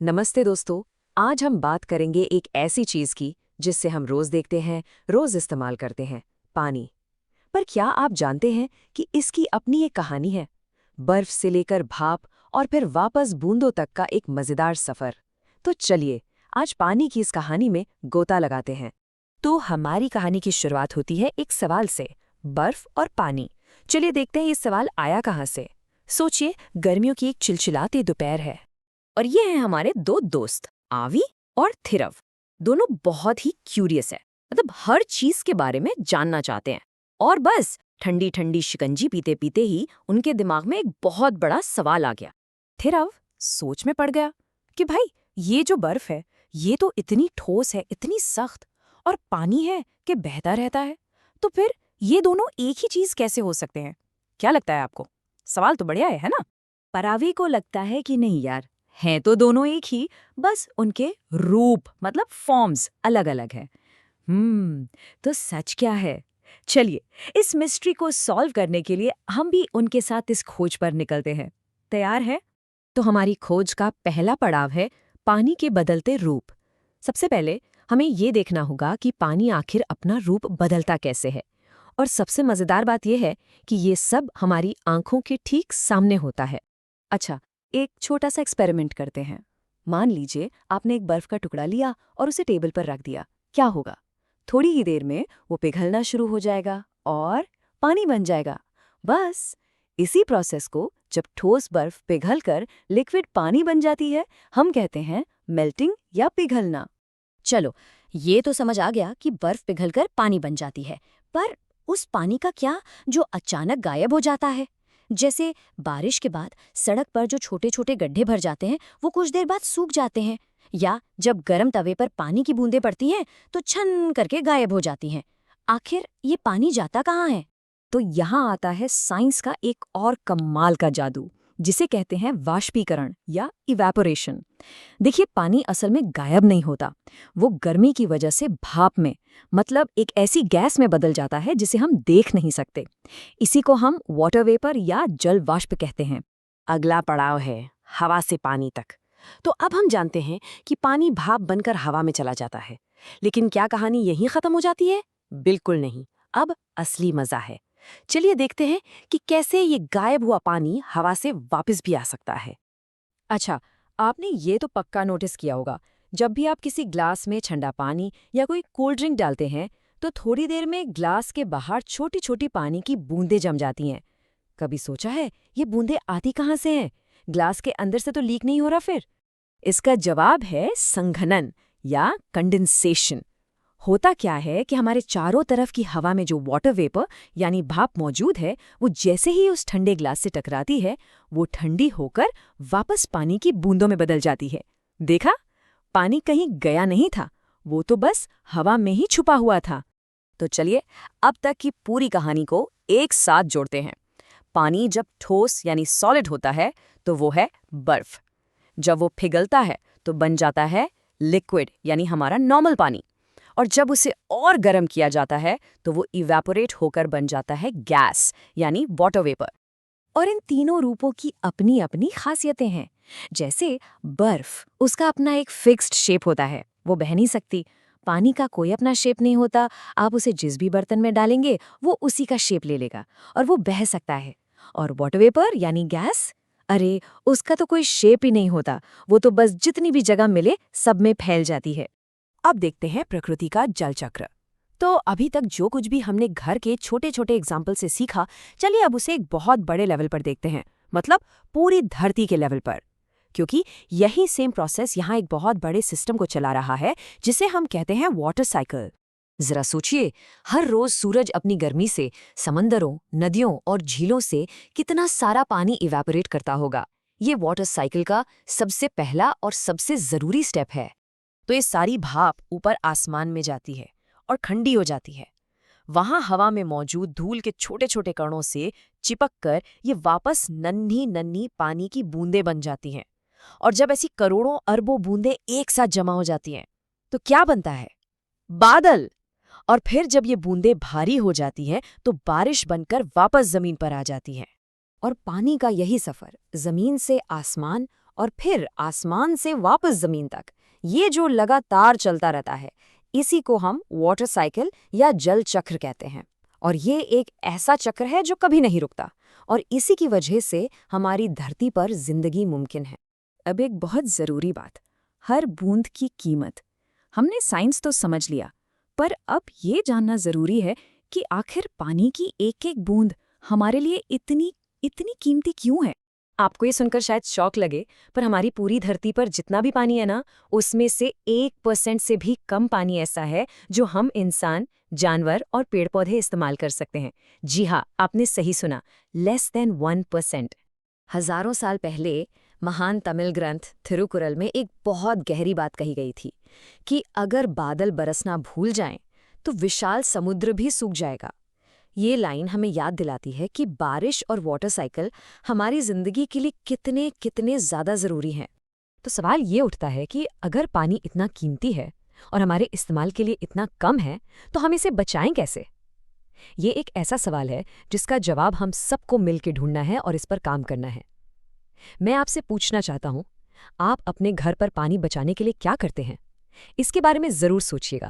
नमस्ते दोस्तों। आज हम बात करेंगे एक ऐसी चीज की जिससे हम रोज देखते हैं, रोज इस्तेमाल करते हैं, पानी। पर क्या आप जानते हैं कि इसकी अपनी एक कहानी है? बर्फ से लेकर भाप और फिर वापस बूंदों तक का एक मजेदार सफर। तो चलिए आज पानी की इस कहानी में गोता लगाते हैं। तो हमारी कहानी की शुरुआत होती है एक सवाल से, बर्फ और पानी। चलिए देखते हैं ये सवाल आया कहाँ से। सोचिए, गर्मियों की एक चिलचिलाती दोपहर है और ये हैं हमारे दो दोस्त, आवी और थिरव। दोनों बहुत ही क्यूरियस है, मतलब हर चीज के बारे में जानना चाहते हैं। और बस ठंडी ठंडी शिकंजी पीते पीते ही उनके दिमाग में एक बहुत बड़ा सवाल आ गया। थिरव सोच में पड़ गया कि भाई, ये जो बर्फ है ये तो इतनी ठोस है, इतनी सख्त, और पानी है कि बहता रहता है। तो फिर ये दोनों एक ही चीज कैसे हो सकते हैं? क्या लगता है आपको? सवाल तो बढ़िया है ना? पर आवी को लगता है कि नहीं यार, हैं तो दोनों एक ही, बस उनके रूप मतलब फॉर्म्स अलग अलग हैं। तो सच क्या है? चलिए इस मिस्ट्री को सॉल्व करने के लिए हम भी उनके साथ इस खोज पर निकलते हैं। तैयार है? तो हमारी खोज का पहला पड़ाव है पानी के बदलते रूप। सबसे पहले हमें ये देखना होगा कि पानी आखिर अपना रूप बदलता कैसे है। और सबसे मजेदार बात यह है कि ये सब हमारी आंखों के ठीक सामने होता है। अच्छा, एक छोटा सा एक्सपेरिमेंट करते हैं। मान लीजिए आपने एक बर्फ का टुकड़ा लिया और उसे टेबल पर रख दिया। क्या होगा? थोड़ी ही देर में वो पिघलना शुरू हो जाएगा और पानी बन जाएगा। बस इसी प्रोसेस को जब ठोस बर्फ पिघलकर लिक्विड पानी बन जाती है, हम कहते हैं मेल्टिंग या पिघलना। चलो, ये तो समझ आ गया कि बर्फ पिघलकर पानी बन जाती है, पर उस पानी का क्या जो अचानक गायब हो जाता है? जैसे बारिश के बाद सड़क पर जो छोटे छोटे गड्ढे भर जाते हैं, वो कुछ देर बाद सूख जाते हैं। या जब गर्म तवे पर पानी की बूंदें पड़ती हैं तो छन करके गायब हो जाती हैं। आखिर ये पानी जाता कहाँ है? तो यहाँ आता है साइंस का एक और कमाल का जादू, जिसे कहते हैं वाष्पीकरण या इवेपोरेशन। देखिए, पानी असल में गायब नहीं होता। वो गर्मी की वजह से भाप में, मतलब एक ऐसी गैस में बदल जाता है जिसे हम देख नहीं सकते। इसी को हम वाटर वेपर या जल वाष्प कहते हैं। अगला पड़ाव है हवा से पानी तक। तो अब हम जानते हैं कि पानी भाप बनकर हवा में चला जाता है। लेकिन क्या कहानी यहीं खत्म हो जाती है? बिल्कुल नहीं। अब असली मजा है। चलिए देखते हैं कि कैसे ये गायब हुआ पानी हवा से वापस भी आ सकता है। अच्छा, आपने ये तो पक्का नोटिस किया होगा, जब भी आप किसी ग्लास में ठंडा पानी या कोई कोल्ड ड्रिंक डालते हैं तो थोड़ी देर में ग्लास के बाहर छोटी छोटी पानी की बूंदें जम जाती हैं। कभी सोचा है ये बूंदें आती कहाँ से हैं? ग्लास के अंदर से तो लीक नहीं हो रहा फिर? इसका जवाब है संघनन या कंडेंसेशन। होता क्या है कि हमारे चारों तरफ की हवा में जो वाटर वेपर यानी भाप मौजूद है, वो जैसे ही उस ठंडे ग्लास से टकराती है, वो ठंडी होकर वापस पानी की बूंदों में बदल जाती है। देखा, पानी कहीं गया नहीं था, वो तो बस हवा में ही छुपा हुआ था। तो चलिए अब तक की पूरी कहानी को एक साथ जोड़ते हैं। पानी जब ठोस यानी सॉलिड होता है तो वो है बर्फ। जब वो पिघलता है तो बन जाता है लिक्विड यानी हमारा नॉर्मल पानी। और जब उसे और गर्म किया जाता है तो वो इवेपोरेट होकर बन जाता है गैस यानी वाटर वेपर। और इन तीनों रूपों की अपनी अपनी खासियतें हैं। जैसे बर्फ, उसका अपना एक फिक्स्ड शेप होता है, वो बह नहीं सकती। पानी का कोई अपना शेप नहीं होता, आप उसे जिस भी बर्तन में डालेंगे वो उसी का शेप ले लेगा और वो बह सकता है। और वाटर वेपर यानी गैस, अरे उसका तो कोई शेप ही नहीं होता, वो तो बस जितनी भी जगह मिले सब में फैल जाती है। अब देखते हैं प्रकृति का जल चक्र। तो अभी तक जो कुछ भी हमने घर के छोटे छोटे एग्जाम्पल से सीखा, चलिए अब उसे एक बहुत बड़े लेवल पर देखते हैं, मतलब पूरी धरती के लेवल पर। क्योंकि यही सेम प्रोसेस यहाँ एक बहुत बड़े सिस्टम को चला रहा है, जिसे हम कहते हैं वाटर साइकिल। जरा सोचिए, हर रोज सूरज अपनी गर्मी से समंदरों, नदियों और झीलों से कितना सारा पानी इवेपोरेट करता होगा। ये वाटर साइकिल का सबसे पहला और सबसे जरूरी स्टेप है। तो ये सारी भाप ऊपर आसमान में जाती है और ठंडी हो जाती है। वहां हवा में मौजूद धूल के छोटे छोटे कणों से चिपक कर ये वापस नन्ही नन्ही पानी की बूंदें बन जाती हैं। और जब ऐसी करोड़ों अरबों बूंदें एक साथ जमा हो जाती हैं तो क्या बनता है? बादल। और फिर जब ये बूंदें भारी हो जाती हैं तो बारिश बनकर वापस जमीन पर आ जाती हैं। और पानी का यही सफर जमीन से आसमान और फिर आसमान से वापस जमीन तक। ये जो लगातार चलता रहता है, इसी को हम वाटर साइकिल या जल चक्र कहते हैं। और ये एक ऐसा चक्र है जो कभी नहीं रुकता, और इसी की वजह से हमारी धरती पर जिंदगी मुमकिन है। अब एक बहुत ज़रूरी बात, हर बूंद की कीमत। हमने साइंस तो समझ लिया, पर अब ये जानना ज़रूरी है कि आखिर पानी की एक एक बूंद हमारे लिए इतनी इतनी कीमती क्यों है। आपको ये सुनकर शायद शौक लगे, पर हमारी पूरी धरती पर जितना भी पानी है ना, उसमें से 1% से भी कम पानी ऐसा है जो हम इंसान, जानवर और पेड़ पौधे इस्तेमाल कर सकते हैं। जी हाँ, आपने सही सुना, <1% हज़ारों साल पहले महान तमिल ग्रंथ थिरुकुरल में एक बहुत गहरी बात कही गई थी कि अगर बादल बरसना भूल जाएं, तो विशाल समुद्र भी सूख जाएगा। ये लाइन हमें याद दिलाती है कि बारिश और वाटर साइकिल हमारी जिंदगी के लिए कितने कितने ज़्यादा ज़रूरी हैं। तो सवाल ये उठता है कि अगर पानी इतना कीमती है और हमारे इस्तेमाल के लिए इतना कम है, तो हम इसे बचाएं कैसे? ये एक ऐसा सवाल है जिसका जवाब हम सबको मिलकर ढूंढना है और इस पर काम करना है। मैं आपसे पूछना चाहता हूँ, आप अपने घर पर पानी बचाने के लिए क्या करते हैं? इसके बारे में ज़रूर सोचिएगा।